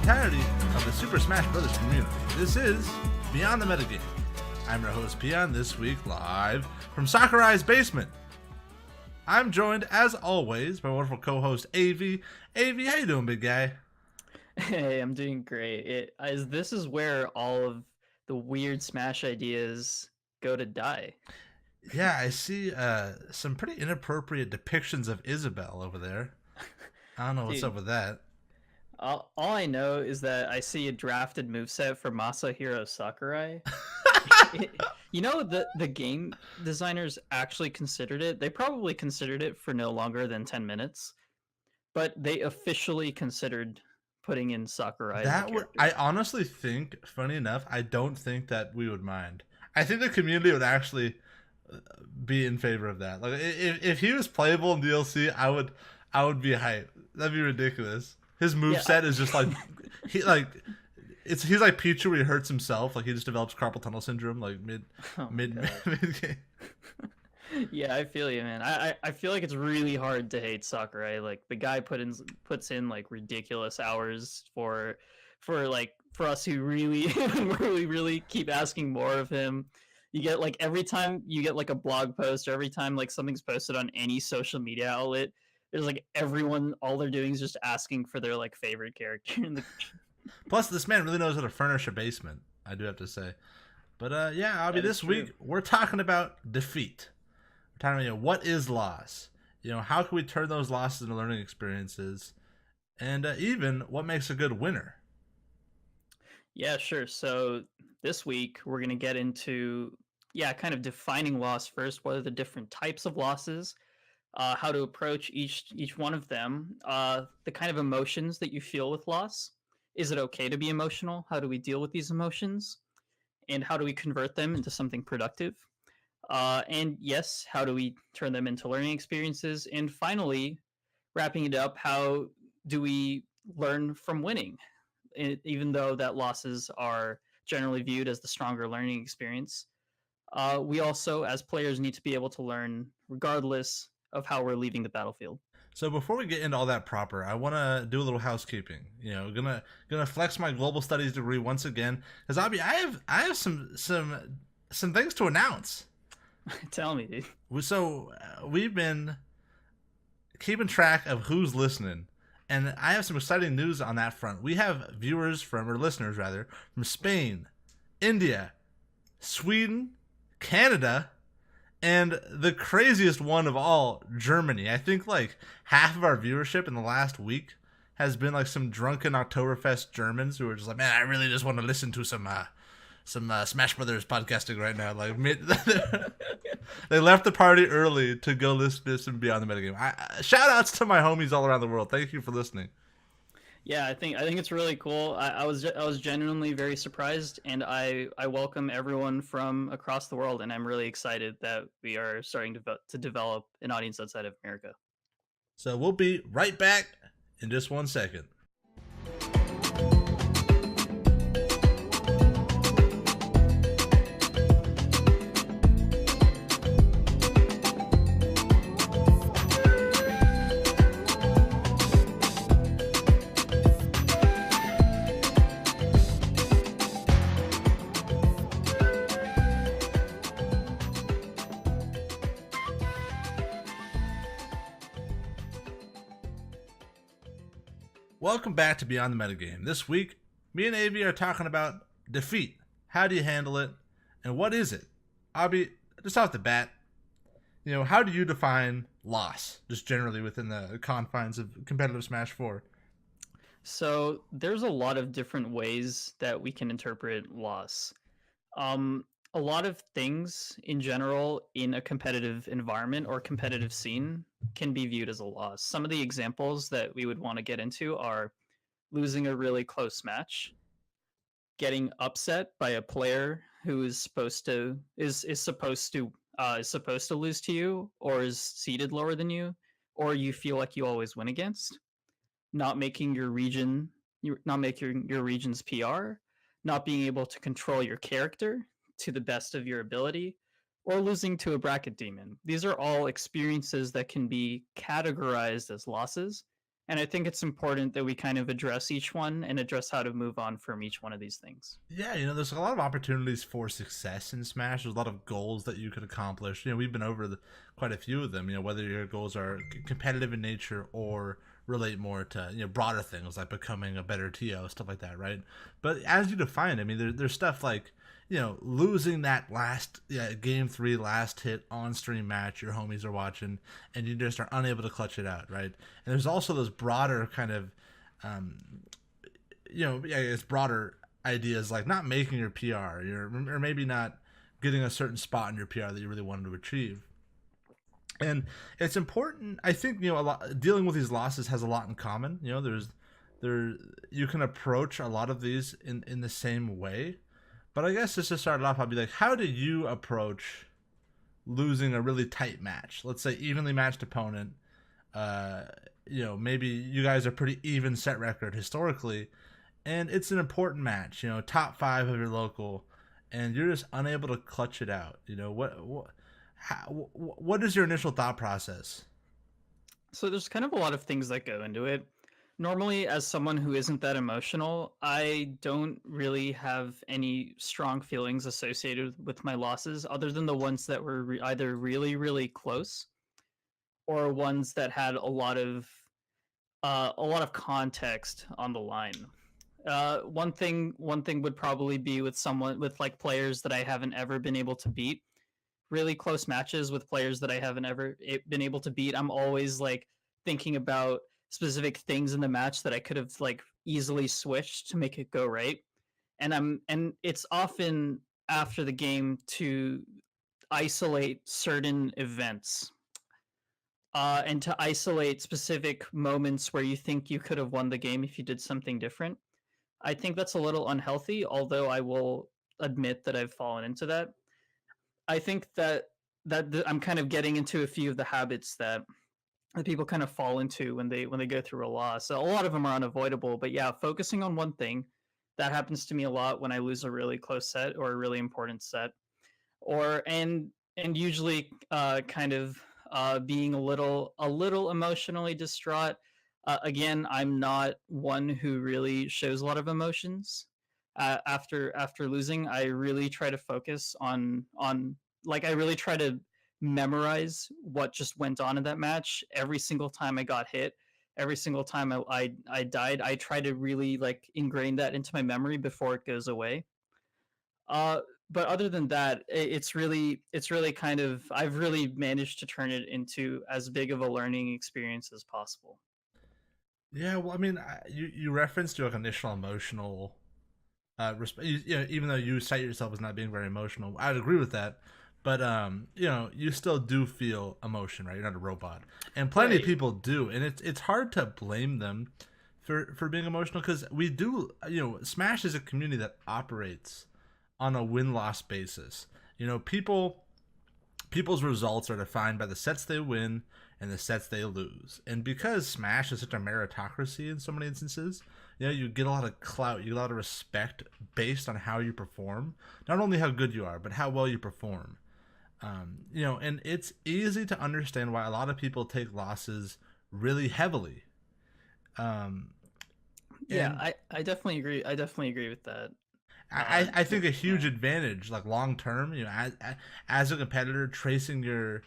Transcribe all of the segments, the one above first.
entirety of the Super Smash Bros. Community. This is Beyond the Metagame. I'm your host, Peon, this week live from Sakurai's basement. I'm joined, as always, by my wonderful co-host, AV. AV, how you doing, big guy? Hey, I'm doing great. This is where all of the weird Smash ideas go to die. Yeah, I see some pretty inappropriate depictions of Isabelle over there. I don't know what's up Dude, with that. all I know is that I see a drafted moveset for Masahiro Sakurai. The game designers actually considered it. They probably considered it for no longer than 10 minutes, but they officially considered putting in Sakurai as the That would, character. I honestly think, funny enough, I don't think that we would mind. I think the community would actually be in favor of that. Like, if he was playable in DLC, I would be hyped. That'd be ridiculous. His move Yeah, set is just like he like he's like Pichu where he hurts himself. Like he just develops carpal tunnel syndrome like oh my mid god. mid game. Yeah, I feel you, man. I feel like it's really hard to hate Sakurai. Like the guy puts in like ridiculous hours for us who really really keep asking more of him. You get like every time you get like a blog post or every time like something's posted on any social media outlet, there's like everyone all they're doing is just asking for their like favorite character in the Plus, this man really knows how to furnish a basement. I do have to say. But yeah, I'll be That is this true. week. We're talking about defeat. We're talking about what is loss. How can we turn those losses into learning experiences, and even what makes a good winner. Yeah, sure. So this week we're going to get into kind of defining loss first. What are the different types of losses? How to approach each one of them. The kind of emotions that you feel with loss. Is it okay to be emotional? How do we deal with these emotions? And how do we convert them into something productive? And yes, how do we turn them into learning experiences? And finally, wrapping it up, how do we learn from winning? Even though that losses are generally viewed as the stronger learning experience, we also, as players, need to be able to learn regardless of how we're leaving the battlefield. So before we get into all that proper, I want to do a little housekeeping. Gonna flex my global studies degree once again, because I have some things to announce. Tell me, dude. So we've been keeping track of who's listening, and I have some exciting news on that front. We have listeners rather, from Spain, India, Sweden, Canada, and the craziest one of all, Germany. I think like half of our viewership in the last week has been like some drunken Oktoberfest Germans who are just like, man, I really just want to listen to some Smash Brothers podcasting right now. Like they left the party early to go listen to some Beyond the Metagame. Shout outs to my homies all around the world. Thank you for listening. Yeah, I think it's really cool. I was genuinely very surprised, and I welcome everyone from across the world, and I'm really excited that we are starting to develop an audience outside of America. So we'll be right back in just 1 second. Welcome back to Beyond the Metagame. This week, me and Avi are talking about defeat. How do you handle it? And what is it? Avi, just off the bat, how do you define loss, just generally within the confines of competitive Smash 4? So there's a lot of different ways that we can interpret loss. A lot of things in general in a competitive environment or competitive scene can be viewed as a loss. Some of the examples that we would want to get into are losing a really close match, getting upset by a player who is supposed to lose to you or is seated lower than you, or you feel like you always win against, not making your region not making your region's PR, not being able to control your character to the best of your ability, or losing to a bracket demon. These are all experiences that can be categorized as losses, And I think it's important that we kind of address each one and address how to move on from each one of these things. Yeah, there's a lot of opportunities for success in Smash. There's a lot of goals that you could accomplish. We've been over quite a few of them. Whether your goals are competitive in nature or relate more to broader things like becoming a better TO, stuff like that, right? But as you define, there's stuff like losing that last game 3 last hit on stream match your homies are watching, and you just are unable to clutch it out, right? And there's also those broader kind of it's broader ideas like not making your PR, or maybe not getting a certain spot in your PR that you really wanted to achieve. And it's important, I think, a lot dealing with these losses has a lot in common. There you can approach a lot of these in the same way. But I guess just to start it off, I'd be like, how do you approach losing a really tight match? Let's say evenly matched opponent. Maybe you guys are pretty even set record historically, and it's an important match. Top 5 of your local, and you're just unable to clutch it out. What is your initial thought process? So there's kind of a lot of things that go into it. Normally, as someone who isn't that emotional, I don't really have any strong feelings associated with my losses other than the ones that were either really, really close or ones that had a lot of context on the line. One thing would probably be with someone with like players that I haven't ever been able to beat. Really close matches with players that I haven't ever been able to beat. I'm always like thinking about specific things in the match that I could have like easily switched to make it go right. And it's often after the game to isolate certain events and to isolate specific moments where you think you could have won the game if you did something different. I think that's a little unhealthy, although I will admit that I've fallen into that. I think that I'm kind of getting into a few of the habits that people kind of fall into when they go through a loss. So a lot of them are unavoidable, but yeah, focusing on one thing that happens to me a lot when I lose a really close set or a really important set, or and usually kind of being a little emotionally distraught. Again, I'm not one who really shows a lot of emotions. After losing, I really try to focus on like I really try to memorize what just went on in that match. Every single time I got hit, every single time I died, I try to really like ingrain that into my memory before it goes away. Uh, but other than that, it's really kind of I've really managed to turn it into as big of a learning experience as possible. Yeah, well, you referenced your like initial emotional even though you cite yourself as not being very emotional, I'd agree with that. But you still do feel emotion, right? You're not a robot, and plenty of Right. people do, and it's hard to blame them for being emotional because we do. Smash is a community that operates on a win loss basis. People's results are defined by the sets they win and the sets they lose. And because Smash is such a meritocracy in so many instances, you get a lot of clout, you get a lot of respect based on how you perform. Not only how good you are, but how well you perform. And it's easy to understand why a lot of people take losses really heavily. Um, Yeah, and I definitely agree. I definitely agree with that. I think a huge Yeah. advantage, like long term, as a competitor, tracing your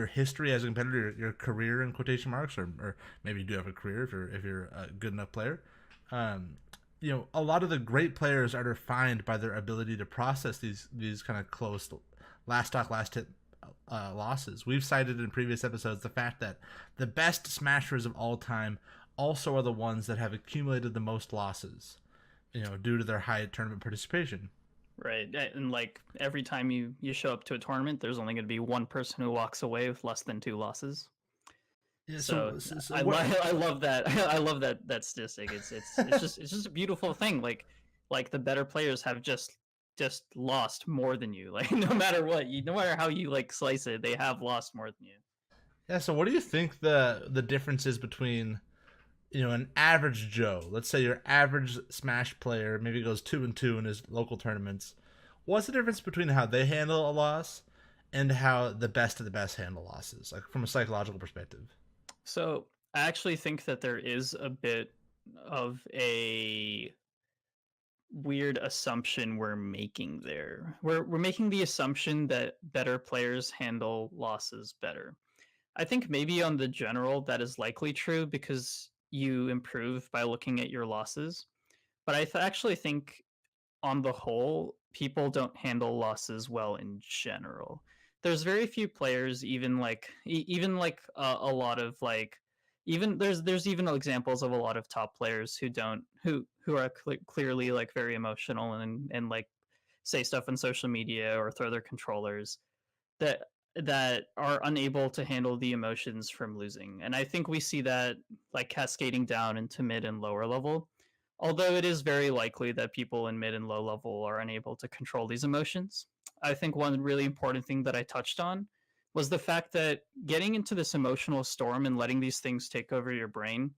history as a competitor, your career in quotation marks, or maybe you do have a career if you're a good enough player. Um, a lot of the great players are defined by their ability to process these kind of close last stock last hit losses. We've cited in previous episodes the fact that the best smashers of all time also are the ones that have accumulated the most losses, due to their high tournament participation. Right. And like every time you show up to a tournament, there's only going to be one person who walks away with less than two losses. Yeah. So So I what? love I love that I love that statistic. It's just a beautiful thing. Like the better players have just lost more than you. Like no matter what, no matter how you like slice it, they have lost more than you. Yeah. So what do you think the difference is between an average Joe? Let's say your average Smash player maybe goes 2-2 in his local tournaments. What's the difference between how they handle a loss and how the best of the best handle losses, like from a psychological perspective? So I actually think that there is a bit of a weird assumption we're making there. We're making the assumption that better players handle losses better. I think maybe on the general that is likely true because you improve by looking at your losses. But actually think on the whole, people don't handle losses well in general. There's very few players, even like even like a lot of like even there's even examples of a lot of top players who don't who are clearly like very emotional and like say stuff on social media or throw their controllers that that are unable to handle the emotions from losing. And I think we see that like cascading down into mid and lower level. Although it is very likely that people in mid and low level are unable to control these emotions. I think one really important thing that I touched on was the fact that getting into this emotional storm and letting these things take over your brain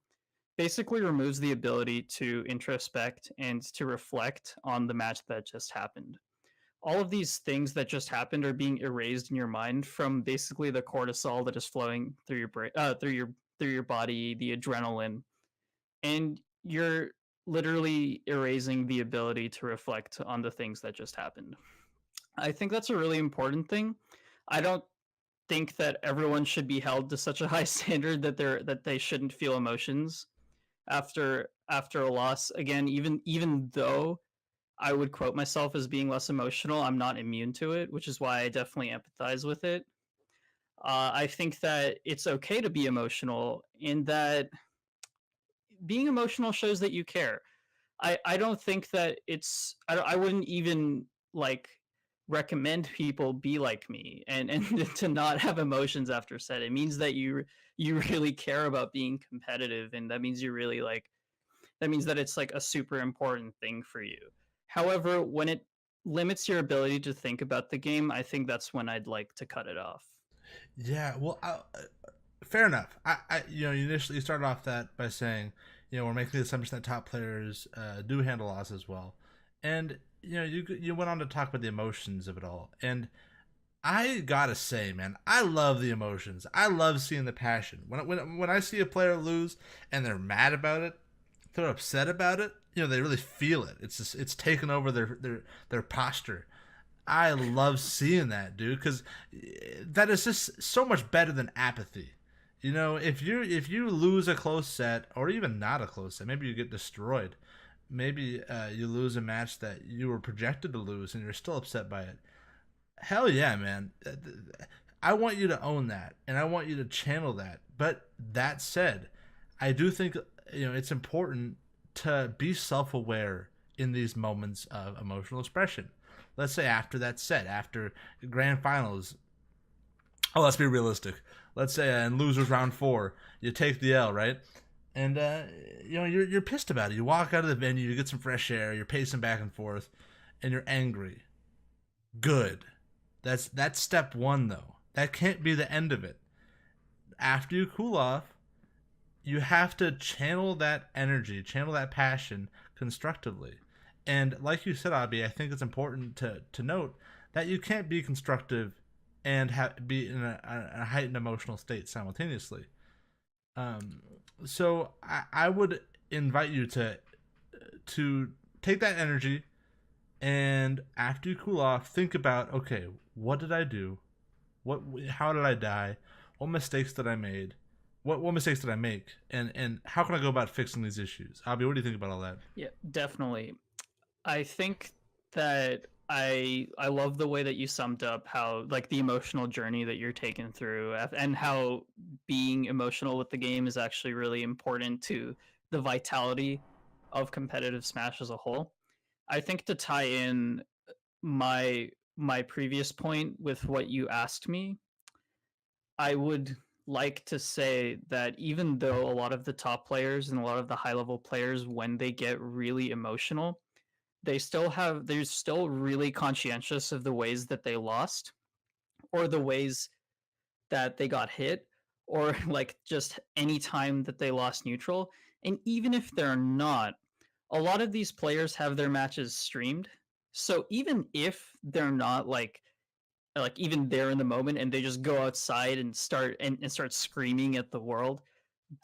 basically removes the ability to introspect and to reflect on the match that just happened. All of these things that just happened are being erased in your mind from basically the cortisol that is flowing through your brain, through your body, the adrenaline, and you're literally erasing the ability to reflect on the things that just happened. I think that's a really important thing. I don't think that everyone should be held to such a high standard that they shouldn't feel emotions after a loss. Again, even though I would quote myself as being less emotional, I'm not immune to it, which is why I definitely empathize with it. I think that it's okay to be emotional, in that being emotional shows that you care. I don't think that I wouldn't even like recommend people be like me and to not have emotions after set. It means that you really care about being competitive, and that means you really like that means that it's like a super important thing for you. However, when it limits your ability to think about the game, I think that's when I'd like to cut it off. Yeah, well, fair enough. You initially you started off that by saying, we're making the assumption that top players do handle losses well, and you went on to talk about the emotions of it all, and I gotta say, man, I love the emotions. I love seeing the passion. When I see a player lose and they're mad about it, they're upset about it. They really feel it. It's taken over their posture. I love seeing that, dude, because that is just so much better than apathy. If you lose a close set, or even not a close set, maybe you get destroyed. Maybe you lose a match that you were projected to lose, and you're still upset by it. Hell yeah, man. I want you to own that, and I want you to channel that. But that said, I do think it's important to be self-aware in these moments of emotional expression. Let's say after that set, after grand finals. Oh, let's be realistic. Let's say in losers round 4, you take the L, right? And you're pissed about it. You walk out of the venue, you get some fresh air, you're pacing back and forth, and you're angry. Good. That's step one, though. That can't be the end of it. After you cool off, you have to channel that energy, channel that passion constructively. And like you said, Abby, I think it's important to note that you can't be constructive and be in a heightened emotional state simultaneously. Um, so I would invite you to take that energy, and after you cool off, think about, okay, what did I do? How did I die? What mistakes did I made? What mistakes did I make? And how can I go about fixing these issues? Abby, what do you think about all that? Yeah, definitely. I think that I love the way that you summed up how like the emotional journey that you're taking through, and how being emotional with the game is actually really important to the vitality of competitive Smash as a whole. I think to tie in my previous point with what you asked me, I would like to say that even though a lot of the top players and a lot of the high level players, when they get really emotional, they're still really conscientious of the ways that they lost, or the ways that they got hit, or like just any time that they lost neutral. And even if they're not, a lot of these players have their matches streamed. So even if they're not even there in the moment, and they just go outside and start screaming at the world,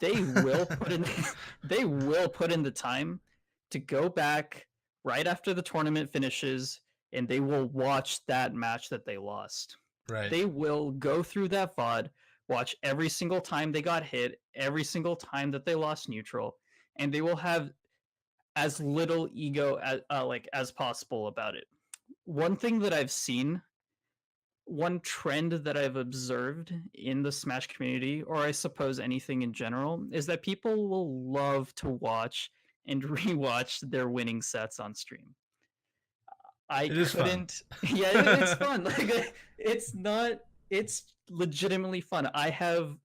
they will put in they will put in the time to go back right after the tournament finishes, and they will watch that match that they lost. Right. They will go through that VOD, watch every single time they got hit, every single time that they lost neutral, and they will have as little ego as possible about it. One thing that I've seen, one trend that I've observed in the Smash community, or I suppose anything in general, is that people will love to watch and rewatch their winning sets on stream. I It is fun. couldn't. Yeah, it's fun. Like it's not. It's legitimately fun. I have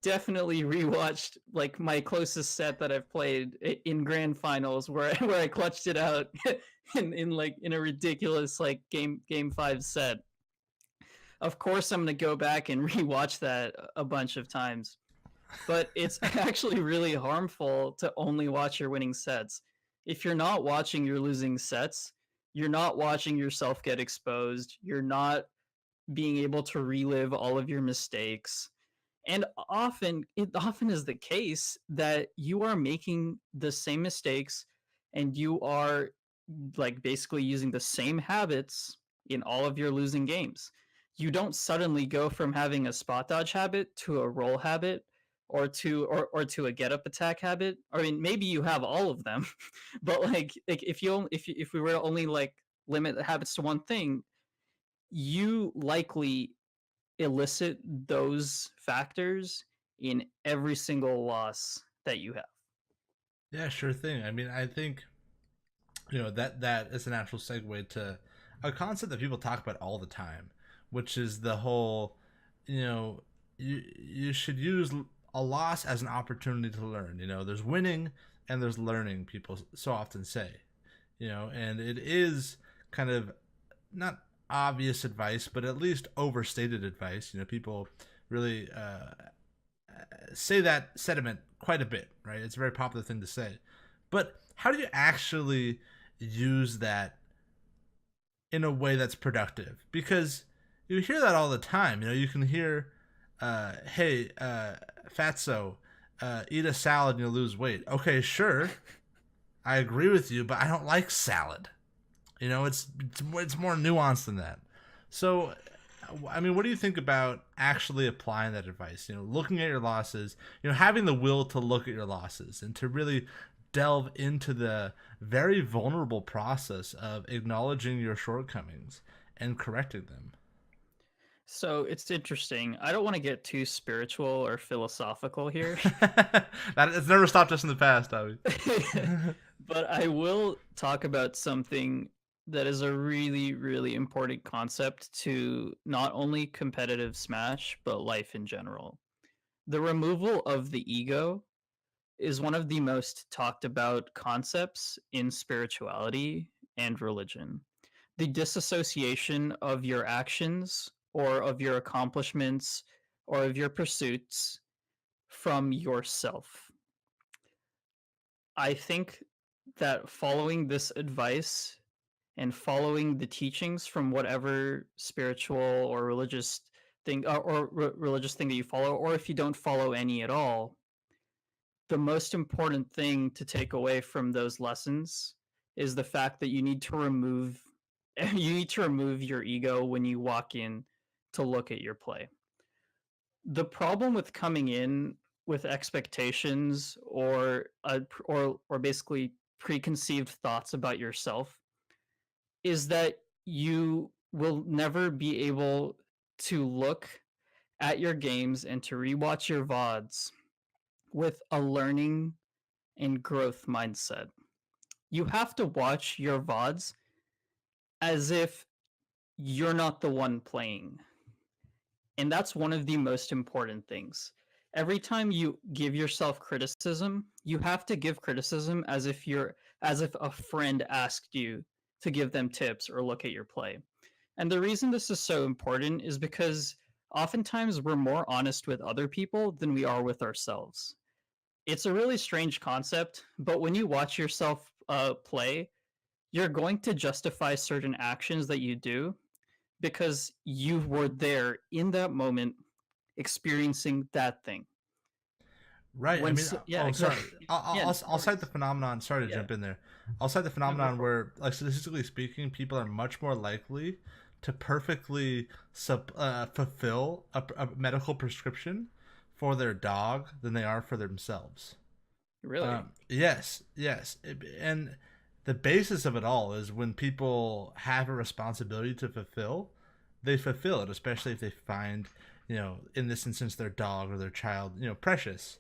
definitely rewatched like my closest set that I've played in grand finals where I clutched it out in a ridiculous like game 5 set. Of course I'm going to go back and rewatch that a bunch of times. But it's actually really harmful to only watch your winning sets. If you're not watching your losing sets, you're not watching yourself get exposed. You're not being able to relive all of your mistakes. And it often is the case that you are making the same mistakes and you are like basically using the same habits in all of your losing games. You don't suddenly go from having a spot dodge habit to a roll habit or to a get up attack habit. I mean, maybe you have all of them, but like if we were to only like limit the habits to one thing, you likely elicit those factors in every single loss that you have. Yeah, sure thing. I mean, I think that is a natural segue to a concept that people talk about all the time, which is the whole, you should use a loss as an opportunity to learn. There's winning and there's learning. People so often say, and it is kind of not obvious advice, but at least overstated advice. People really say that sentiment quite a bit, right? It's a very popular thing to say. But how do you actually use that in a way that's productive? Because you hear that all the time. You can hear, hey, fatso, eat a salad and you'll lose weight. Okay, sure. I agree with you, but I don't like salad. It's more nuanced than that. So, I mean, what do you think about actually applying that advice? Looking at your losses, having the will to look at your losses and to really delve into the very vulnerable process of acknowledging your shortcomings and correcting them. So it's interesting. I don't want to get too spiritual or philosophical here, That it's never stopped us in the past, Abby. but I will talk about something that is a really, really important concept to not only competitive Smash, but life in general. The removal of the ego is one of the most talked about concepts in spirituality and religion. The disassociation of your actions or of your accomplishments or of your pursuits from yourself. I think that following this advice and following the teachings from whatever spiritual or religious thing religious thing that you follow, or if you don't follow any at all, the most important thing to take away from those lessons is the fact that you need to remove your ego when you walk in to look at your play. The problem with coming in with expectations or basically preconceived thoughts about yourself is that you will never be able to look at your games and to rewatch your VODs with a learning and growth mindset. You have to watch your VODs as if you're not the one playing. And that's one of the most important things. Every time you give yourself criticism, you have to give criticism as if a friend asked you to give them tips or look at your play. And the reason this is so important is because oftentimes we're more honest with other people than we are with ourselves. It's a really strange concept, but when you watch yourself play, you're going to justify certain actions that you do because you were there in that moment experiencing that thing. Right. I mean, Yeah, oh, sorry. exactly. I'll, Yeah, I'll, no I'll cite the worries. phenomenon. Sorry to Yeah, jump in there. I'll cite the no, go phenomenon for it. where, like, statistically speaking, people are much more likely to perfectly fulfill a medical prescription for their dog than they are for themselves. Really? Yes, yes. And the basis of it all is when people have a responsibility to fulfill, they fulfill it, especially if they find, in this instance, their dog or their child, precious.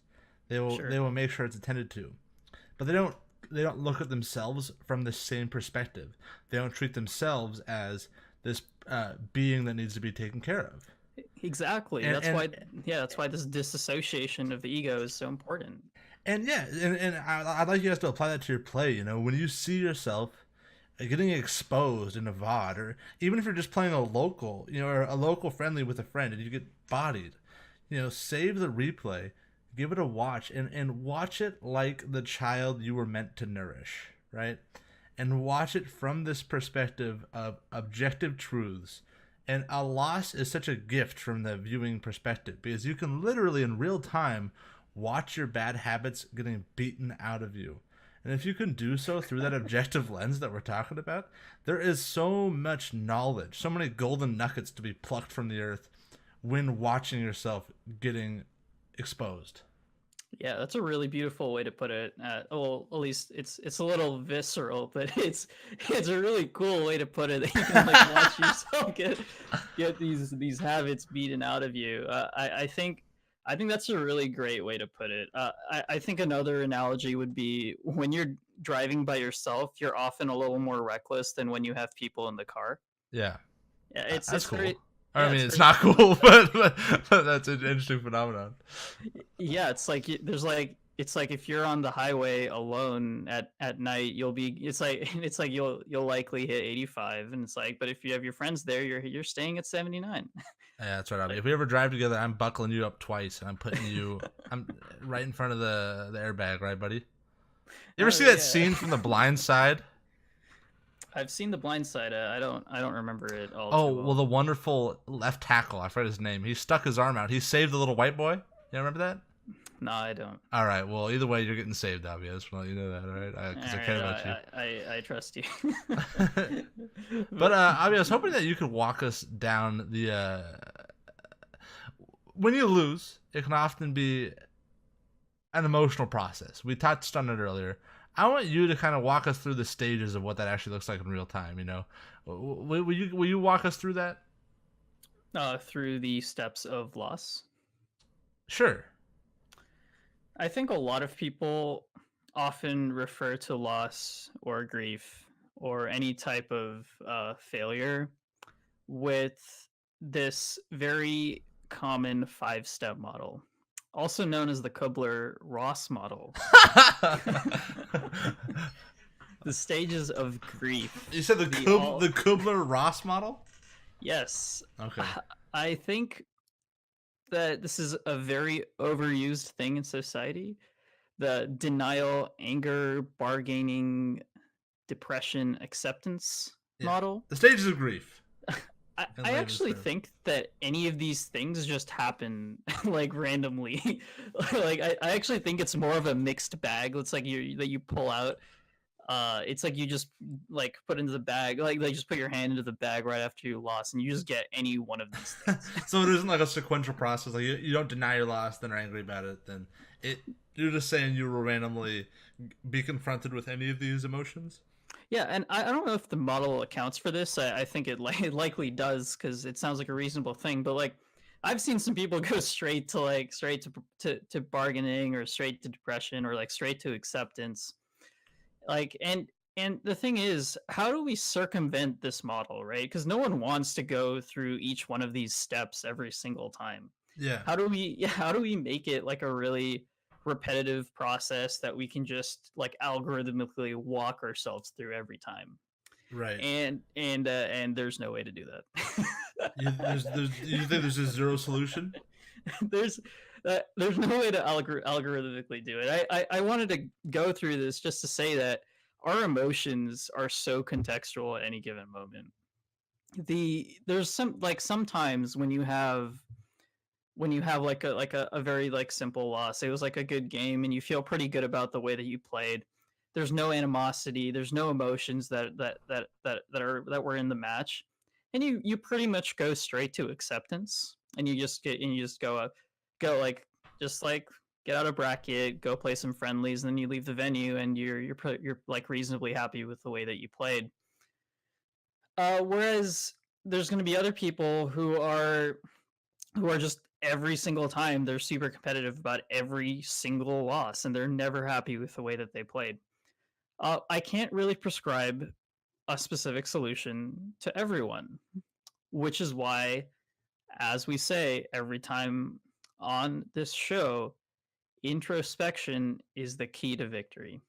They Sure. will make sure it's attended to. But they don't look at themselves from the same perspective. They don't treat themselves as this being that needs to be taken care of. Exactly. And That's and why. Yeah, that's why this disassociation of the ego is so important. and yeah, and I'd like you guys to apply that to your play. When you see yourself getting exposed in a VOD, or even if you're just playing a local, or a local friendly with a friend, and you get bodied, save the replay, give it a watch, and watch it like the child you were meant to nourish, right? And watch it from this perspective of objective truths. And a loss is such a gift from the viewing perspective because you can literally in real time watch your bad habits getting beaten out of you. And if you can do so through that objective lens that we're talking about, there is so much knowledge, so many golden nuggets to be plucked from the earth when watching yourself getting exposed. Yeah, that's a really beautiful way to put it. Well, at least it's a little visceral, but it's a really cool way to put it. That you can like watch yourself get these habits beaten out of you. I think that's a really great way to put it. I think another analogy would be when you're driving by yourself, you're often a little more reckless than when you have people in the car. Yeah, Yeah, that's it's cool. very I yeah, mean, it's it's very not similar. cool, but that's an interesting phenomenon. Yeah, it's like there's like it's like if you're on the highway alone at night, you'll be it's like it's like you'll likely hit 85, and it's like but if you have your friends there, you're staying at 79. Yeah, that's right. I mean, Like if we ever drive together, I'm buckling you up twice, and I'm right in front of the airbag, right, buddy? You ever oh see that yeah, scene from The Blind Side? I've seen The Blind Side. I don't remember it all Oh, too well, well. the wonderful left tackle. I forget his name. He stuck his arm out. He saved the little white boy. You remember that? No, I don't. All right. Well, either way, you're getting saved, Abby. I just want to let you know that, all right? All Because I right, care about you. I trust you. But But Abby, I was hoping that you could walk us down the. When you lose, it can often be an emotional process. We touched on it earlier. I want you to kind of walk us through the stages of what that actually looks like in real time. Will you walk us through that? through the steps of loss. Sure. I think a lot of people often refer to loss or grief or any type of failure with this very common 5 step model, also known as the Kubler Ross model. The stages of grief. You said the The all The Kubler Ross model. Yes, Okay. I think that this is a very overused thing in society. The denial, anger, bargaining, depression, acceptance Yeah. model. The stages of grief. In I layman's actually terms. think that any of these things just happen like randomly. Like I actually think it's more of a mixed bag. It's like you pull out. It's like you just like put into the bag, like they just put your hand into the bag right after you lost, and you just get any one of these things. So it isn't like a sequential process. Like you don't deny your loss, then are angry about it. Then it. You're just saying you will randomly be confronted with any of these emotions. Yeah, and I don't know if the model accounts for this. I think it likely does because it sounds like a reasonable thing. But like, I've seen some people go straight to bargaining or straight to depression or like straight to acceptance. Like, and the thing is, how do we circumvent this model, right? Because no one wants to go through each one of these steps every single time. Yeah. How do we make it like a really repetitive process that we can just like algorithmically walk ourselves through every time? Right. And there's no way to do that. You think there's a zero solution? there's there's no way to algorithmically do it. I wanted to go through this just to say that our emotions are so contextual at any given moment. There's sometimes when you have when you have a very like simple loss. It was like a good game and you feel pretty good about the way that you played. There's no animosity, there's no emotions that were in the match. And you pretty much go straight to acceptance and you just go like just like get out of bracket, go play some friendlies, and then you leave the venue and you're like reasonably happy with the way that you played. Whereas there's going to be other people who are just every single time they're super competitive about every single loss and they're never happy with the way that they played. I can't really prescribe a specific solution to everyone, which is why, as we say every time on this show, introspection is the key to victory.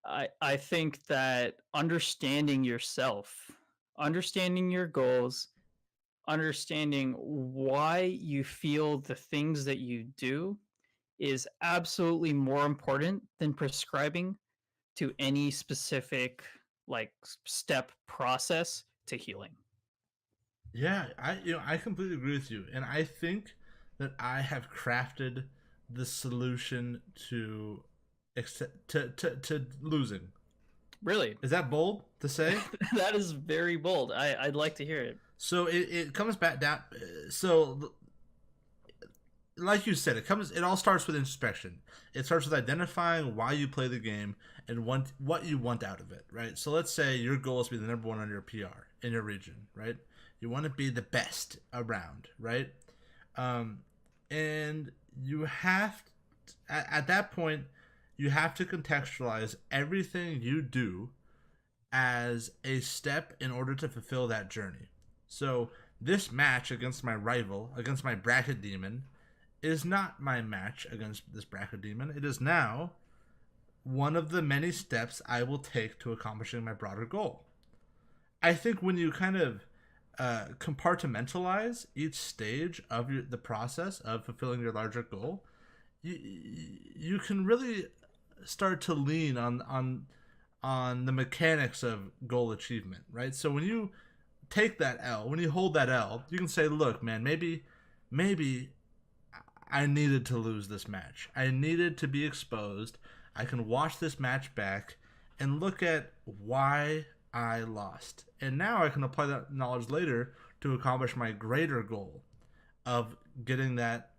I think that understanding yourself, understanding your goals, understanding why you feel the things that you do is absolutely more important than prescribing to any specific like step process to healing. Yeah, I completely agree with you, and I think that I have crafted the solution to to losing. Really? Is that bold to say? That is very bold. I'd like to hear it. So it comes back down. So like you said, it all starts with introspection. It starts with identifying why you play the game and what you want out of it, right? So let's say your goal is to be the number one on your PR in your region, right? You want to be the best around, right? And you have at that point you have to contextualize everything you do as a step in order to fulfill that journey. So this match against my rival, against my bracket demon, is not my match against this bracket demon. It is now one of the many steps I will take to accomplishing my broader goal. I think when you kind of compartmentalize each stage of the process of fulfilling your larger goal, you can really start to lean on the mechanics of goal achievement, right? So when you take that L, when you hold that L, you can say, look, man, maybe I needed to lose this match. I needed to be exposed. I can watch this match back and look at why I lost. And now I can apply that knowledge later to accomplish my greater goal of getting that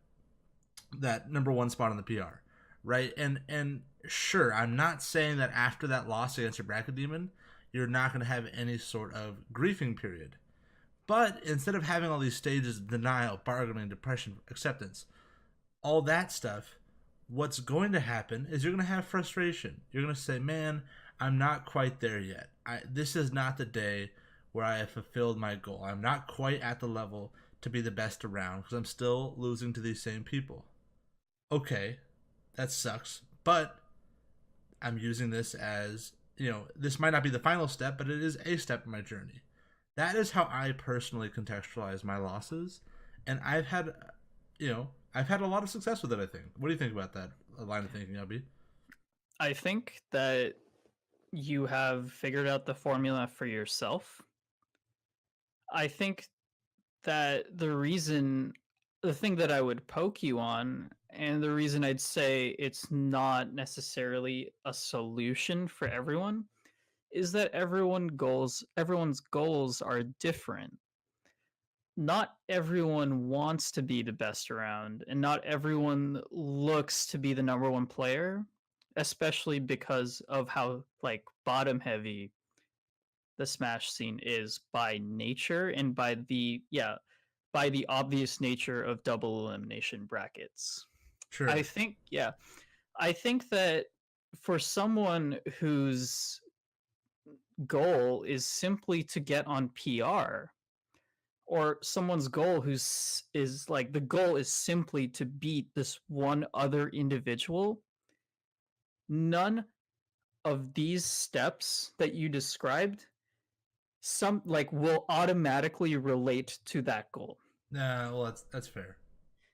number one spot on the PR, right? And sure, I'm not saying that after that loss against your bracket demon, you're not going to have any sort of grieving period. But instead of having all these stages of denial, bargaining, depression, acceptance, all that stuff, what's going to happen is you're going to have frustration. You're going to say, man, I'm not quite there yet. This is not the day where I have fulfilled my goal. I'm not quite at the level to be the best around because I'm still losing to these same people. Okay, that sucks, but I'm using this as, this might not be the final step, but it is a step in my journey. That is how I personally contextualize my losses, and I've had a lot of success with it, I think. What do you think about that line of thinking, Abby? I think that you have figured out the formula for yourself. I think that the thing that I would poke you on, and the reason I'd say it's not necessarily a solution for everyone, is that everyone's goals are different. Not everyone wants to be the best around, and not everyone looks to be the number one player, especially because of how like bottom heavy the Smash scene is by nature and by the obvious nature of double elimination brackets. Sure. I think that for someone whose goal is simply to get on PR, or someone's goal who's is like the goal is simply to beat this one other individual, none of these steps that you described some like will automatically relate to that goal. Nah, well, that's fair.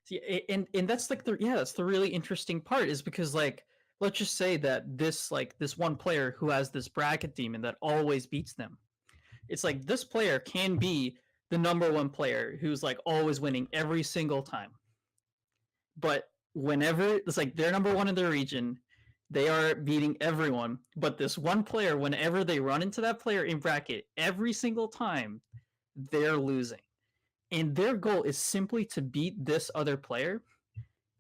See, and that's like that's the really interesting part, is because like let's just say that this one player who has this bracket demon that always beats them. It's like this player can be the number one player who's like always winning every single time. But whenever it's like they're number one in their region, they are beating everyone. But this one player, whenever they run into that player in bracket, every single time, they're losing. And their goal is simply to beat this other player.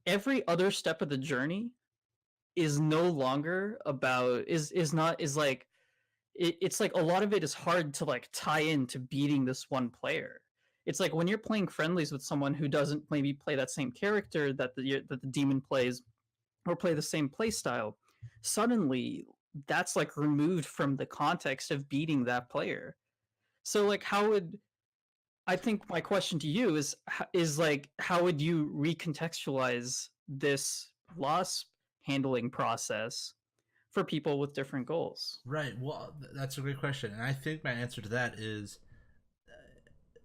Every other step of the journey is no longer about is not is like it's like a lot of it is hard to like tie in to beating this one player. It's like when you're playing friendlies with someone who doesn't maybe play that same character that the demon plays or play the same play style, suddenly that's like removed from the context of beating that player. So like how would I think my question to you is like how would you recontextualize this loss handling process for people with different goals? Right. Well, that's a great question, and I think my answer to that is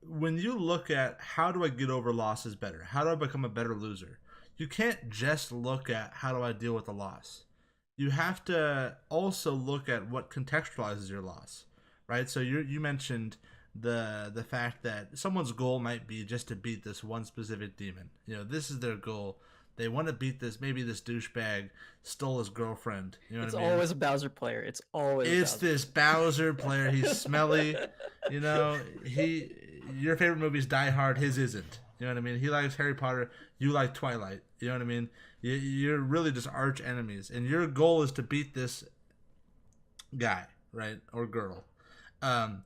when you look at how do I get over losses better? How do I become a better loser? You can't just look at how do I deal with the loss. You have to also look at what contextualizes your loss, right? So you mentioned the fact that someone's goal might be just to beat this one specific demon. You know, this is their goal. They want to beat this. Maybe this douchebag stole his girlfriend. You know It's what I mean? always a Bowser player. It's always It's Bowser. this Bowser player. He's smelly. You know, your favorite movie's Die Hard. His isn't. You know what I mean? He likes Harry Potter. You like Twilight. You know what I mean? You're really just arch enemies, and your goal is to beat this guy, right, or girl. Um,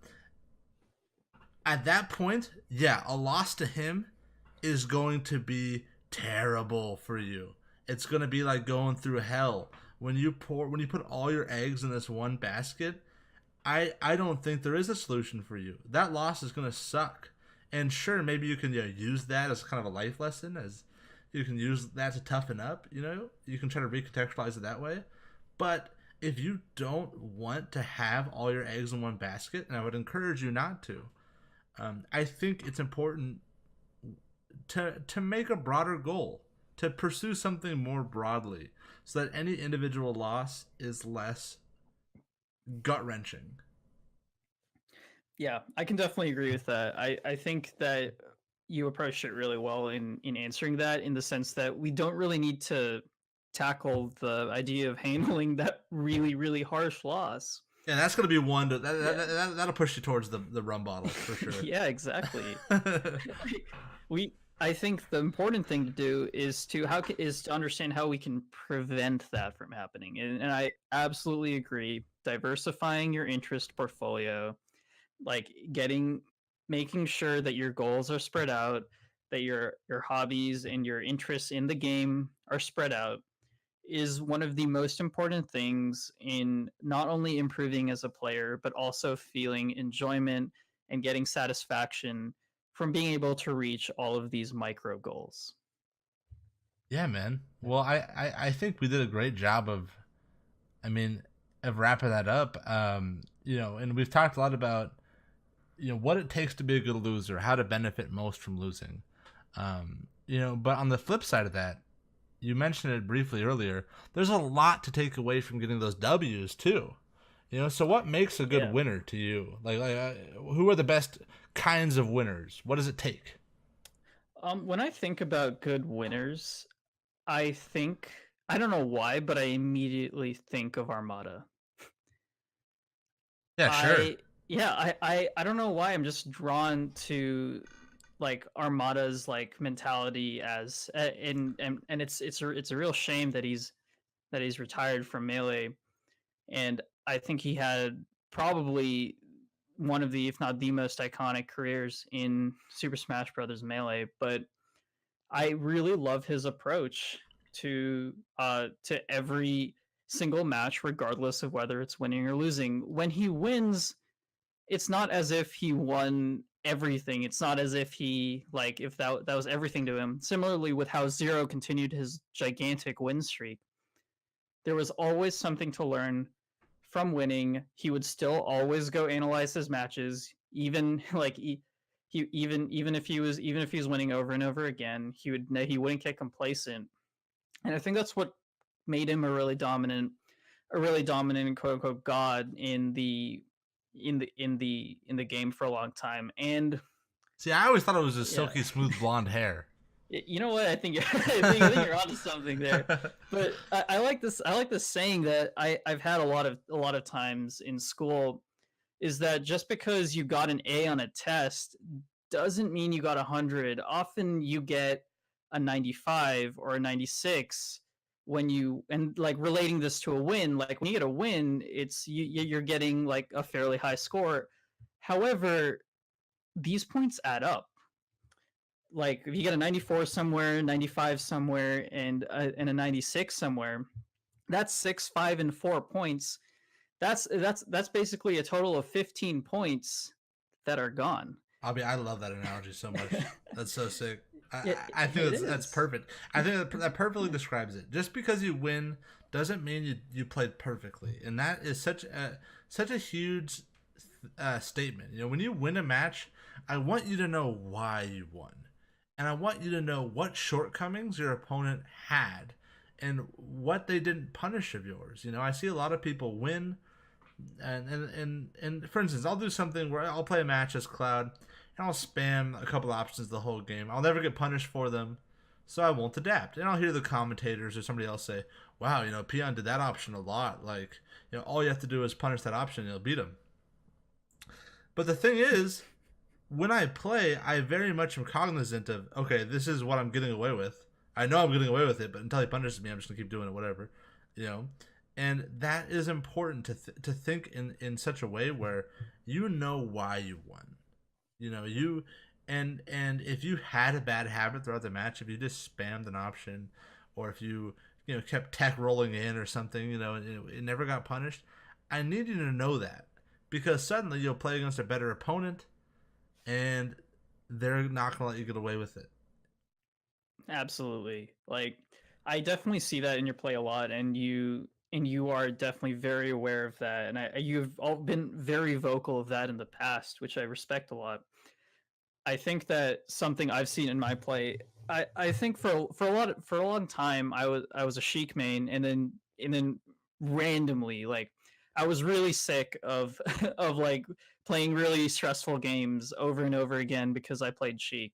at that point, yeah, a loss to him is going to be terrible for you. It's going to be like going through hell when you put all your eggs in this one basket. I don't think there is a solution for you. That loss is going to suck. And sure, maybe you can use that as kind of a life lesson, as you can use that to toughen up. You know, you can try to recontextualize it that way. But if you don't want to have all your eggs in one basket, and I would encourage you not to, I think it's important to make a broader goal, to pursue something more broadly, so that any individual loss is less gut wrenching. Yeah, I can definitely agree with that. I think that you approached it really well in answering that in the sense that we don't really need to tackle the idea of handling that really really harsh loss. Yeah, that's gonna be one Yeah. that'll push you towards the rum bottle for sure. Yeah, exactly. we I think the important thing to do is to understand how we can prevent that from happening. And I absolutely agree. Diversifying your interest portfolio, like making sure that your goals are spread out, that your hobbies and your interests in the game are spread out is one of the most important things in not only improving as a player but also feeling enjoyment and getting satisfaction from being able to reach all of these micro goals. Yeah, man. Well, I think we did a great job of, I mean, of wrapping that up. You know, and we've talked a lot about, you know, what it takes to be a good loser, how to benefit most from losing. You know, but on the flip side of that, you mentioned it briefly earlier. There's a lot to take away from getting those W's too. You know, so what makes a good Yeah. winner to you? Who are the best kinds of winners? What does it take? When I think about good winners, I think I don't know why, but I immediately think of Armada. Yeah, sure. I yeah, I don't know why I'm just drawn to like Armada's like mentality as and it's a real shame that he's retired from Melee, and I think he had probably one of the if not the most iconic careers in Super Smash Brothers Melee, but I really love his approach to every single match regardless of whether it's winning or losing. When he wins, it's not as if he won everything. It's not as if he like if that was everything to him. Similarly with how Zero continued his gigantic win streak, there was always something to learn from winning. He would still always go analyze his matches, even like even if he was winning over and over again, he wouldn't get complacent. And I think that's what made him a really dominant quote unquote god in the game for a long time. And See, I always thought it was just Yeah. silky smooth blonde hair. You know what? I think you're, I think you're onto something there. But I like this. I like this saying that I've had a lot of times in school, is that just because you got an A on a test doesn't mean you got 100. Often you get a 95 or a 96 when you, and like relating this to a win, like when you get a win, it's you're getting like a fairly high score. However, these points add up. Like if you get a 94 somewhere, 95 somewhere, and a 96 somewhere, that's 6, 5, and 4 points. That's basically a total of 15 points that are gone. I love that analogy so much. That's so sick. It, I think it that's is. perfect. I think that perfectly describes it. Just because you win doesn't mean you played perfectly, and that is such a huge statement. You know, when you win a match, I want you to know why you won, and I want you to know what shortcomings your opponent had, and what they didn't punish of yours. You know, I see a lot of people win, and for instance, I'll do something where I'll play a match as Cloud, and I'll spam a couple options the whole game. I'll never get punished for them, so I won't adapt. And I'll hear the commentators or somebody else say, "Wow, you know, Peon did that option a lot. Like, you know, all you have to do is punish that option, and you'll beat him." But the thing is, when I play, I very much am cognizant of, okay, this is what I'm getting away with. I know I'm getting away with it, but until he punishes me, I'm just gonna keep doing it, whatever, you know. And that is important to think in such a way where you know why you won. You know, and if you had a bad habit throughout the match, if you just spammed an option, or if you know kept tech rolling in or something, you know, it never got punished. I need you to know that, because suddenly you'll play against a better opponent, and they're not gonna let you get away with it. Absolutely. Like I definitely see that in your play a lot, and you are definitely very aware of that, and you've all been very vocal of that in the past, which I respect a lot. I think that something I've seen in my play, I think for a long time I was a Sheik main, and then randomly, like I was really sick of of like playing really stressful games over and over again because I played Sheik.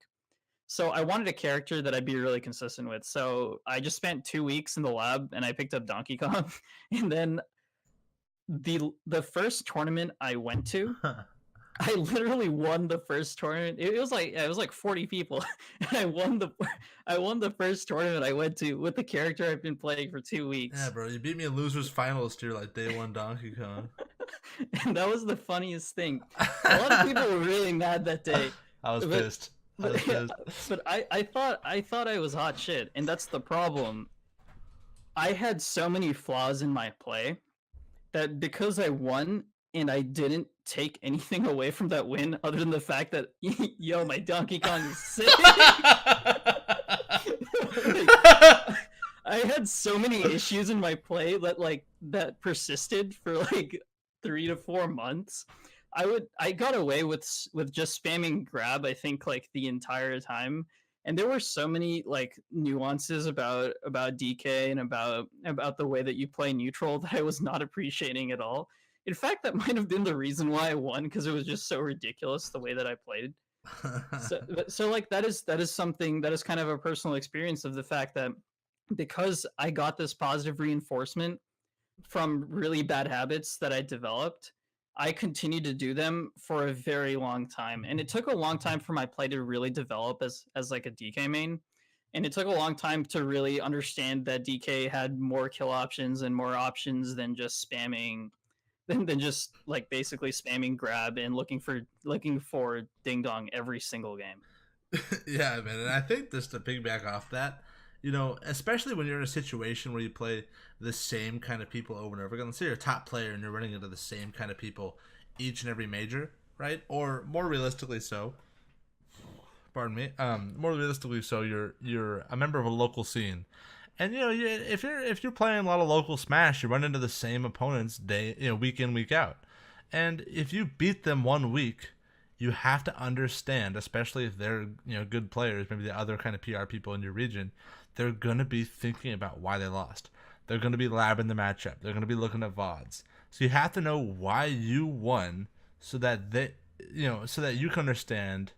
So I wanted a character that I'd be really consistent with. So I just spent 2 weeks in the lab and I picked up Donkey Kong, and then the first tournament I went to, I literally won the first tournament. It was like 40 people, and I won the first tournament I went to with the character I've been playing for two Yeah, weeks. bro, you beat me in losers finals to your like day one Donkey Kong. And that was the funniest thing. A lot of people were really mad that day, I was but pissed. I but was pissed. but I thought I was hot shit, and that's the problem. I had so many flaws in my play that because I won and I didn't take anything away from that win other than the fact that yo, my Donkey Kong is sick. Like, I had so many issues in my play that persisted for like 3 to 4 months. I got away with just spamming grab, I think, like the entire time. And there were so many like nuances about DK and about the way that you play neutral that I was not appreciating at all. In fact, that might have been the reason why I won, because it was just so ridiculous the way that I played. So like that is something that is kind of a personal experience of the fact that because I got this positive reinforcement from really bad habits that I developed, I continued to do them for a very long time. And it took a long time for my play to really develop as like a DK main. And it took a long time to really understand that DK had more kill options and more options than just spamming than just like basically spamming grab and looking for ding dong every single game. Yeah, man, and I think just to piggyback off that, you know, especially when you're in a situation where you play the same kind of people over and over again. Let's say you're a top player and you're running into the same kind of people each and every major, right? Or more realistically, so, pardon me, more realistically, so you're a member of a local scene, and you know, if you're playing a lot of local Smash, you run into the same opponents week in, week out, and if you beat them one week, you have to understand, especially if they're good players, maybe the other kind of PR people in your region, they're gonna be thinking about why they lost. They're gonna be labbing the matchup. They're gonna be looking at VODs. So you have to know why you won, so that so that you can understand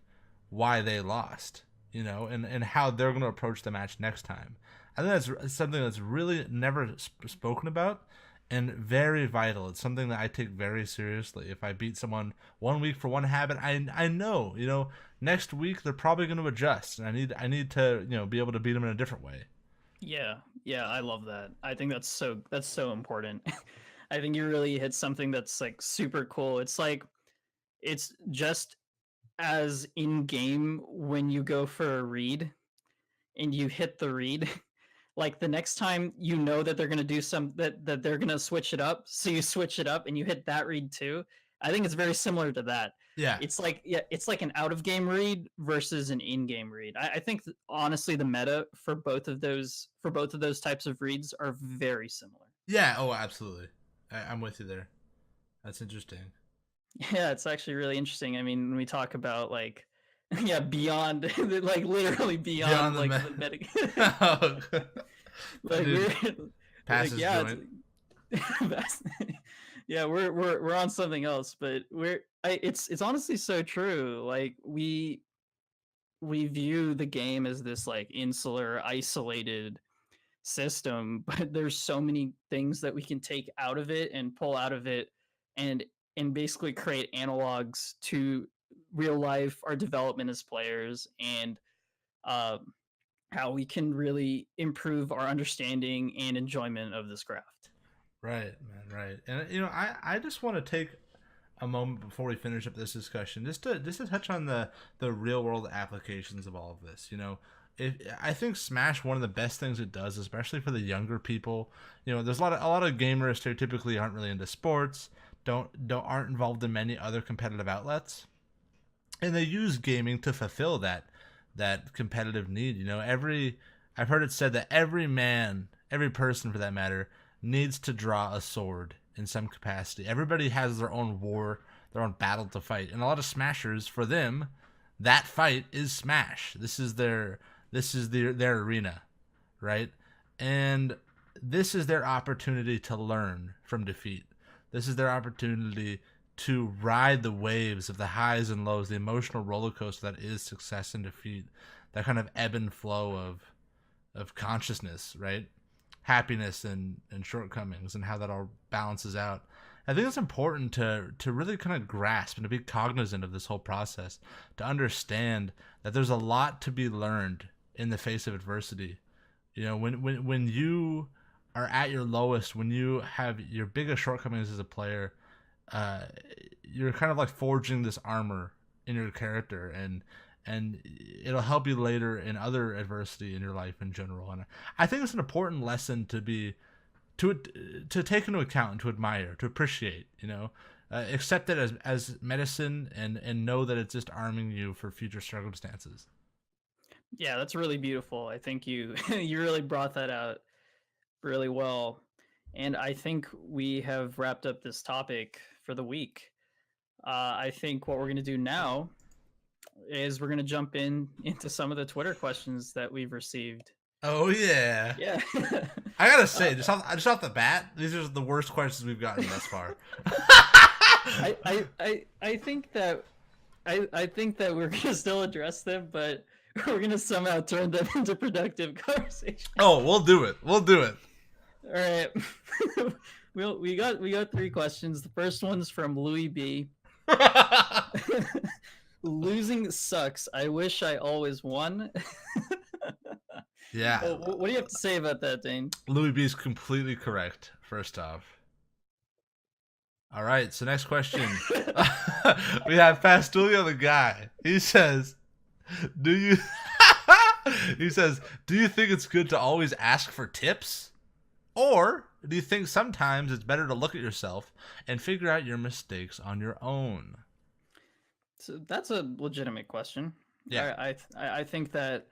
why they lost, and how they're going to approach the match next time. I think that's something that's really never spoken about and very vital. It's something that I take very seriously. If I beat someone one week for one habit, I know, next week they're probably going to adjust, and I need to, be able to beat them in a different way. Yeah, yeah, I love that. I think that's so important. I think you really hit something that's like super cool. It's like it's just as in game when you go for a read and you hit the read, like the next time you know that they're gonna do that they're gonna switch it up, so you switch it up and you hit that read too. I think it's very similar to that. Yeah. It's like an out of game read versus an in game read. I think honestly the meta for both of those types of reads are very similar. Yeah. Oh, absolutely. I'm with you there. That's interesting. Yeah, it's actually really interesting. I mean, when we talk about like, yeah, beyond, like literally beyond, Beyond like the the meta, oh, like dude, we're like, passes yeah, joint. yeah, we're on something else, but it's honestly so true. Like we view the game as this like insular, isolated system, but there's so many things that we can take out of it and pull out of it and basically create analogs to real life, our development as players, and um, how we can really improve our understanding and enjoyment of this craft. Right, man, right. And I just want to take a moment before we finish up this discussion, just to touch on the real world applications of all of this. I think Smash, one of the best things it does, especially for the younger people. There's a lot of gamers who typically aren't really into sports, aren't involved in many other competitive outlets, and they use gaming to fulfill that competitive need. I've heard it said that every man, every person for that matter, needs to draw a sword in some capacity. Everybody has their own war, their own battle to fight, and a lot of Smashers, for them, that fight is Smash. This is their arena, right? And this is their opportunity to learn from defeat. This is their opportunity to ride the waves of the highs and lows, the emotional roller coaster that is success and defeat, that kind of ebb and flow of consciousness, right? Happiness and shortcomings, and how that all balances out. I think it's important to really kind of grasp and to be cognizant of this whole process, to understand that there's a lot to be learned in the face of adversity. When you are at your lowest, when you have your biggest shortcomings as a player, uh, you're kind of like forging this armor in your character, and it'll help you later in other adversity in your life in general. And I think it's an important lesson to take into account and to admire, to appreciate. Accept it as medicine, and know that it's just arming you for future circumstances. Yeah, that's really beautiful. I think you you really brought that out really well. And I think we have wrapped up this topic for the week. I think what we're going to do now is we're going to jump into some of the Twitter questions that we've received. Oh yeah. Yeah. I gotta say, just off the bat, these are the worst questions we've gotten thus far. I think that I think that we're gonna still address them, but we're gonna somehow turn them into productive conversation. Oh, we'll do it. We'll do it. All right. We got three questions. The first one's from Louis B. Losing sucks. I wish I always won. Yeah. What do you have to say about that, Dane? Louis B is completely correct, first off. All right, so next question. We have Pastulio the guy. He says, do you think it's good to always ask for tips? Or do you think sometimes it's better to look at yourself and figure out your mistakes on your own? So that's a legitimate question. Yeah. I think that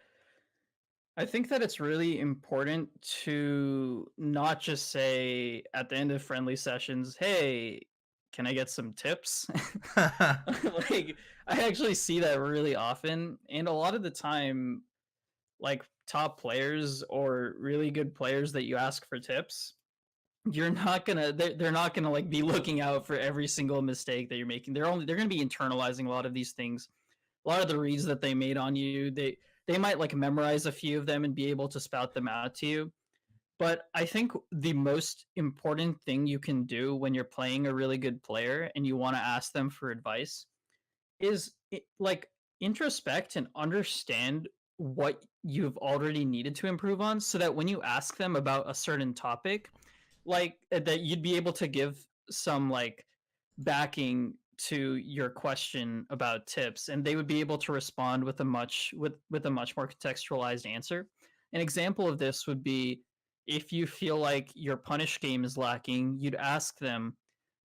it's really important to not just say at the end of friendly sessions, "Hey, can I get some tips?" Like I actually see that really often, and a lot of the time, like top players or really good players that you ask for tips, they're not gonna like be looking out for every single mistake that you're making. They're gonna be internalizing a lot of these things a lot of the reads that they made on you, they might like memorize a few of them and be able to spout them out to you. But I think the most important thing you can do when you're playing a really good player and you want to ask them for advice is like introspect and understand what you've already needed to improve on, so that when you ask them about a certain topic, like that you'd be able to give some like backing to your question about tips, and they would be able to respond with a with a much more contextualized answer. An example of this would be, if you feel like your punish game is lacking, you'd ask them,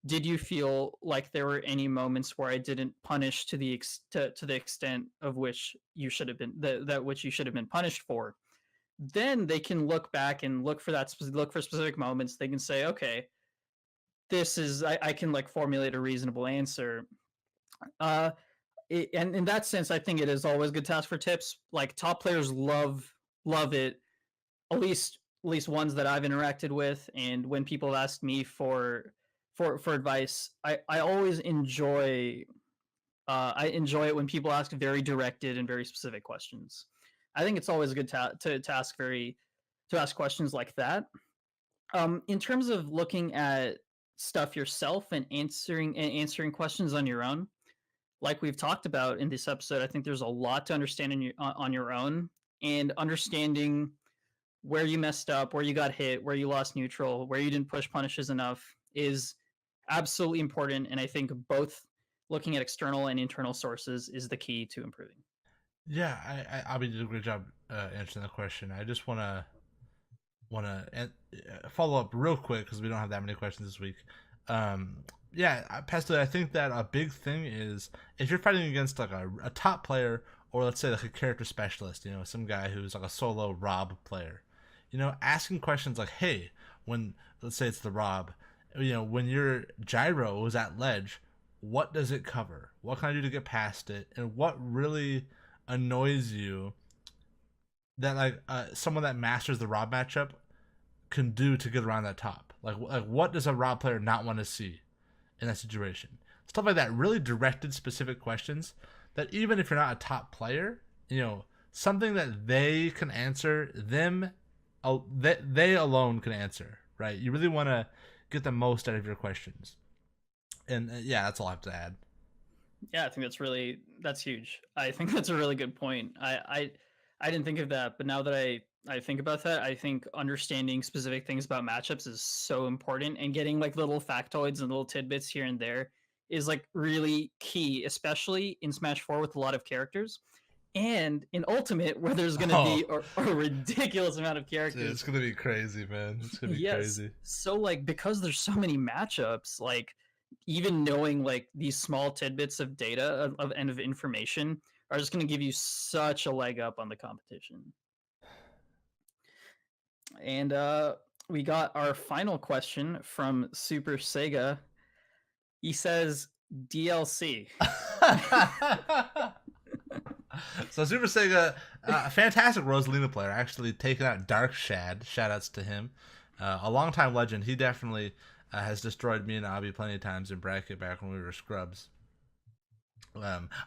did you feel like there were any moments where I didn't punish to to the extent of which you should have been that which you should have been punished for? Then they can look back and look for specific moments. They can say, okay, this is I can like formulate a reasonable answer. Uh, and in that sense, I think it is always good to ask for tips. Like top players love it. At least ones that I've interacted with, and when people ask me for advice, I always enjoy I enjoy it when people ask very directed and very specific questions. I think it's always good to ask questions like that. In terms of looking at stuff yourself and answering questions on your own, like we've talked about in this episode, I think there's a lot to understand on your own, and understanding where you messed up, where you got hit, where you lost neutral, where you didn't push punishes enough is absolutely important. And I think both looking at external and internal sources is the key to improving. Yeah, Abby did a great job answering the question. I just want to follow up real quick because we don't have that many questions this week. Yeah, Pesto, I think that a big thing is if you're fighting against like a top player, or let's say like a character specialist, you know, some guy who's like a solo Rob player, you know, asking questions like, hey, when let's say it's the Rob, you know, when your gyro is at ledge, what does it cover? What can I do to get past it? And what really annoys you that like someone that masters the Rob matchup can do to get around that top? Like what does a Rob player not want to see in that situation? Stuff like that. Really directed, specific questions that even if you're not a top player, you know, something that they can answer, they alone can answer, right? You really want to get the most out of your questions. And yeah, that's all I have to add. Yeah, I think that's huge. I think that's a really good point. I didn't think of that, but now that I think about that, I think understanding specific things about matchups is so important, and getting like little factoids and little tidbits here and there is like really key, especially in Smash 4 with a lot of characters. And in Ultimate, where there's going to Oh, be a ridiculous amount of characters. dude, it's gonna be crazy, man. It's gonna be Yes. crazy. So like, because there's so many matchups, like even knowing like these small tidbits of data and of information are just going to give you such a leg up on the competition. And we got our final question from Super Sega. He says DLC. So Super Sega, a fantastic Rosalina player, actually taking out Dark Shad. Shoutouts to him, a longtime legend. He definitely has destroyed me and Abby plenty of times in bracket back when we were scrubs.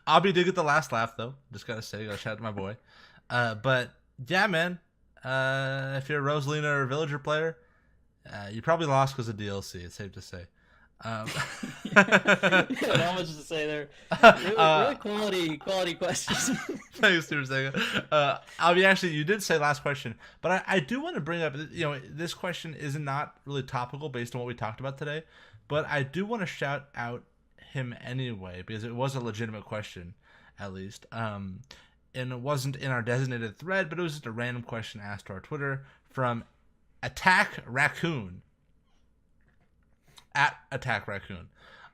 Abby did get the last laugh though. Just gotta say, gotta shout out to my boy. But yeah, man, if you're a Rosalina or a Villager player, you probably lost because of DLC. It's safe to say. Not much to say there. Really quality questions. Thanks, Super Sega. Avi, actually, you did say last question, but I do want to bring up, you know, this question is not really topical based on what we talked about today, but I do want to shout out him anyway because it was a legitimate question, at least. And it wasn't in our designated thread, but it was just a random question asked to our Twitter from Attack Raccoon. At Attack Raccoon.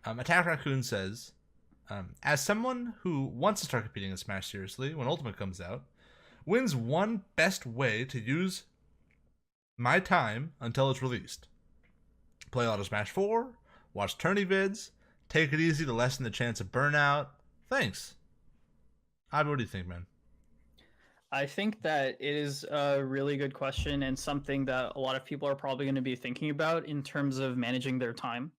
Attack Raccoon says, as someone who wants to start competing in Smash seriously when Ultimate comes out, when's one best way to use my time until it's released? Play a lot of Smash 4, watch tourney vids, take it easy to lessen the chance of burnout. Thanks. Abby, what do you think, man? I think that it is a really good question, and something that a lot of people are probably going to be thinking about in terms of managing their time.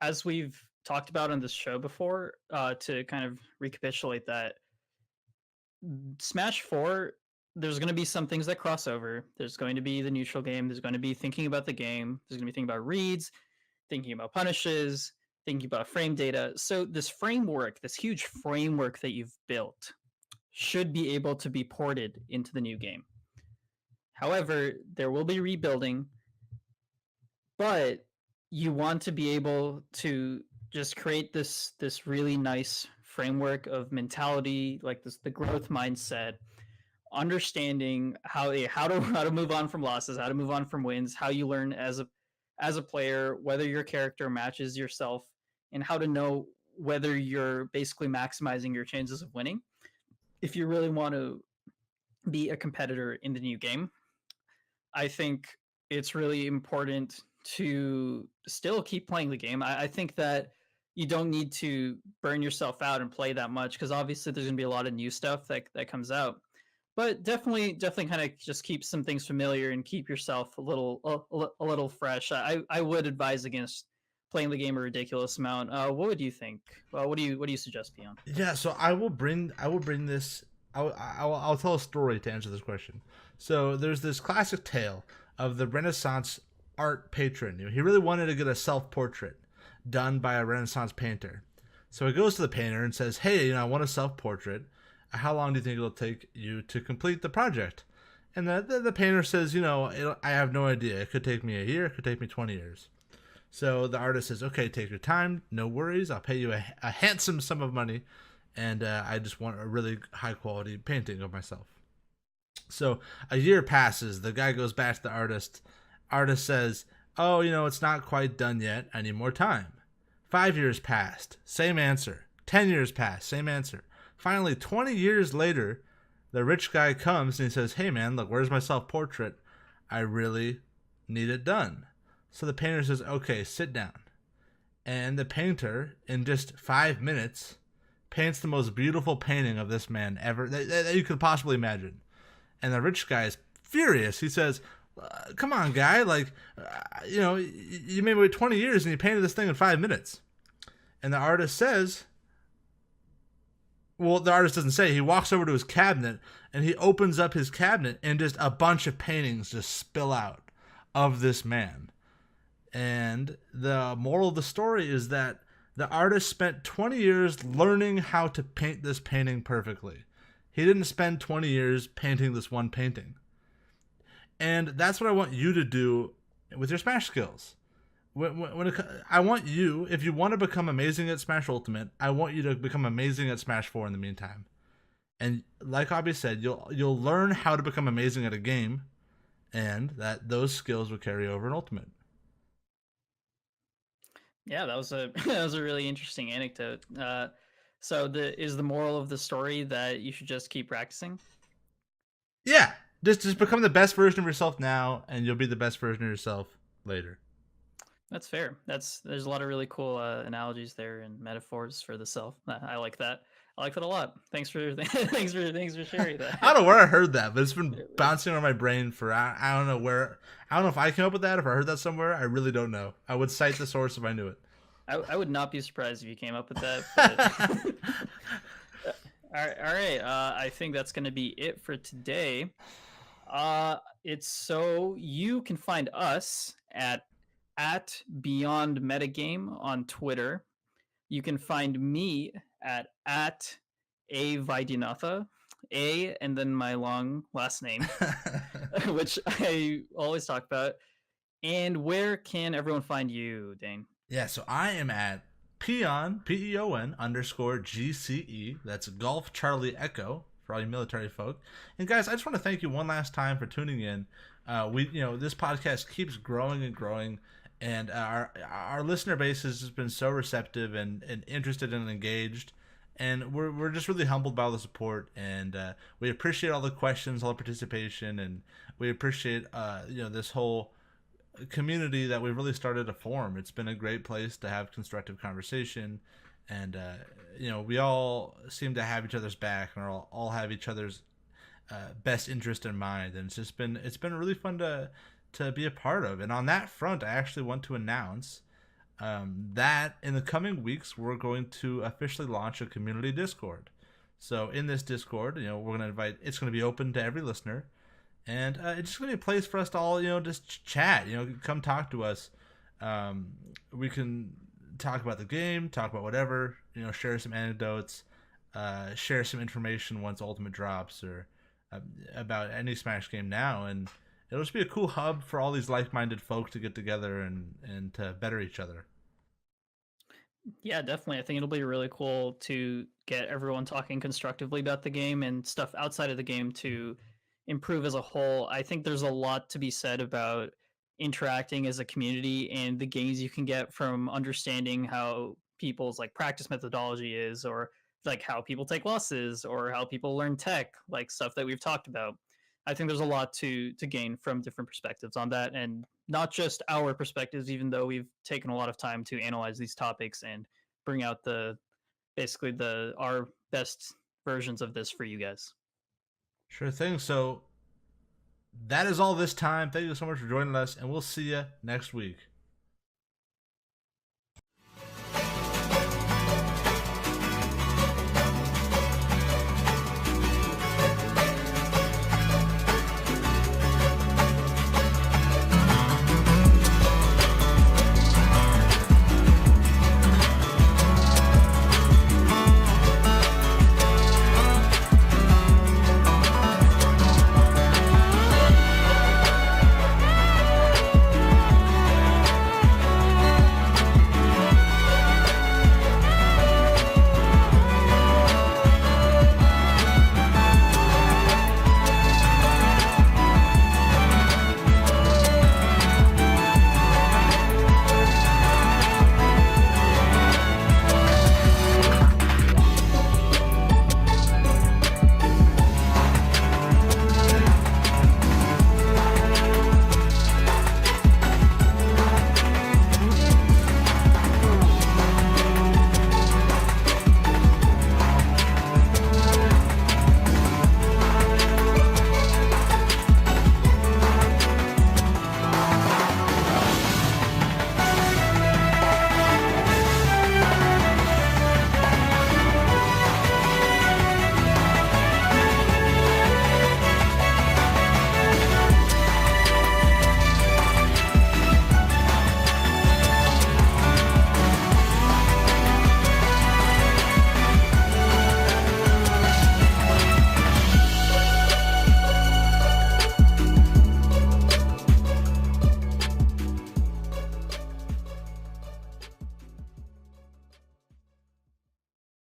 As we've talked about on this show before, to kind of recapitulate that, Smash 4, there's going to be some things that cross over. There's going to be the neutral game. There's going to be thinking about the game. There's going to be thinking about reads, thinking about punishes, thinking about frame data. So, this framework, this huge framework that you've built, should be able to be ported into the new game. However, there will be rebuilding, but you want to be able to just create this really nice framework of mentality, like this the growth mindset, understanding how to move on from losses, how to move on from wins, how you learn as a player whether your character matches yourself, and how to know whether you're basically maximizing your chances of winning if you really want to be a competitor in the new game. I think it's really important to still keep playing the game. I think that you don't need to burn yourself out and play that much because obviously there's going to be a lot of new stuff that comes out. But definitely kind of just keep some things familiar and keep yourself a little fresh. I would advise against playing the game a ridiculous amount. What would you think? What do you suggest, Peon? Yeah, so I will bring this. I'll tell a story to answer this question. So there's this classic tale of the Renaissance art patron. He really wanted to get a self portrait done by a Renaissance painter. So he goes to the painter and says, "Hey, I want a self portrait. How long do you think it'll take you to complete the project?" And the painter says, I have no idea. It could take me a year. It could take me 20 years. So the artist says, "Okay, take your time. No worries. I'll pay you a handsome sum of money. And I just want a really high quality painting of myself." So a year passes. The guy goes back to the artist. Artist says, "Oh, it's not quite done yet. I need more time." 5 years passed. Same answer. 10 years passed. Same answer. Finally, 20 years later, the rich guy comes and he says, "Hey man, look, where's my self portrait? I really need it done." So the painter says, "Okay, sit down." And the painter, in just 5 minutes, paints the most beautiful painting of this man ever that you could possibly imagine. And the rich guy is furious. He says, "Come on, guy! You made me wait 20 years and you painted this thing in 5 minutes." And the artist says, well, the artist doesn't say. He walks over to his cabinet and he opens up his cabinet and just a bunch of paintings just spill out of this man. And the moral of the story is that the artist spent 20 years learning how to paint this painting perfectly. He didn't spend 20 years painting this one painting. And that's what I want you to do with your Smash skills. I want you, if you want to become amazing at Smash Ultimate, I want you to become amazing at Smash 4 in the meantime. And like Abby said, you'll learn how to become amazing at a game, and that those skills will carry over in Ultimate. Yeah, that was a that was a really interesting anecdote. So is the moral of the story that you should just keep practicing? Yeah, just become the best version of yourself now, and you'll be the best version of yourself later. That's fair. There's a lot of really cool analogies there and metaphors for the self. I like that. I like that a lot. Thanks for thanks for sharing that. I don't know where I heard that, but it's been bouncing around my brain for I don't know where. I don't know if I came up with that, if I heard that somewhere. I really don't know. I would cite the source if I knew it. I would not be surprised if you came up with that. But... all right. I think that's going to be it for today. It's so you can find us at Beyond Metagame on Twitter. You can find me at A Vaidyanatha, A and then my long last name, which I always talk about. And where can everyone find you, Dane? Yeah, so I am at Peon, Peon _GCE. That's Golf Charlie Echo for all you military folk. And guys, I just want to thank you one last time for tuning in. This podcast keeps growing and growing, and our listener base has just been so receptive and interested and engaged. And we're just really humbled by all the support, and we appreciate all the questions, all the participation, and we appreciate this whole community that we've really started to form. It's been a great place to have constructive conversation, and we all seem to have each other's back and all have each other's best interest in mind, and it's been really fun to be a part of. And on that front, I actually want to announce That in the coming weeks, we're going to officially launch a community Discord. So in this Discord, we're going to invite. It's going to be open to every listener, and it's just going to be a place for us to all, just chat. Come talk to us. We can talk about the game, talk about whatever. Share some anecdotes, share some information once Ultimate drops, or about any Smash game now, and it'll just be a cool hub for all these like-minded folk to get together and to better each other. Yeah, definitely. I think it'll be really cool to get everyone talking constructively about the game and stuff outside of the game to improve as a whole. I think there's a lot to be said about interacting as a community and the gains you can get from understanding how people's like practice methodology is, or like how people take losses, or how people learn tech, like stuff that we've talked about. I think there's a lot to gain from different perspectives on that, and not just our perspectives, even though we've taken a lot of time to analyze these topics and bring out the basically the our best versions of this for you guys. Sure thing. So that is all this time. Thank you so much for joining us, and we'll see you next week.